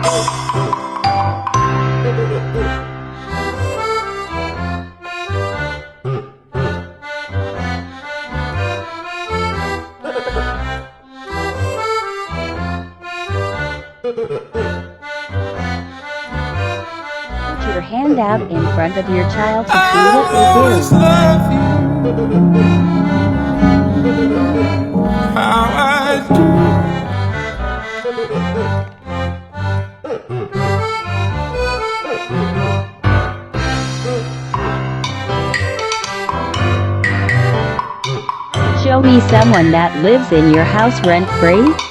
Put your hand out in front of your child to see what they do. How I do. Show me someone that lives in your house rent-free.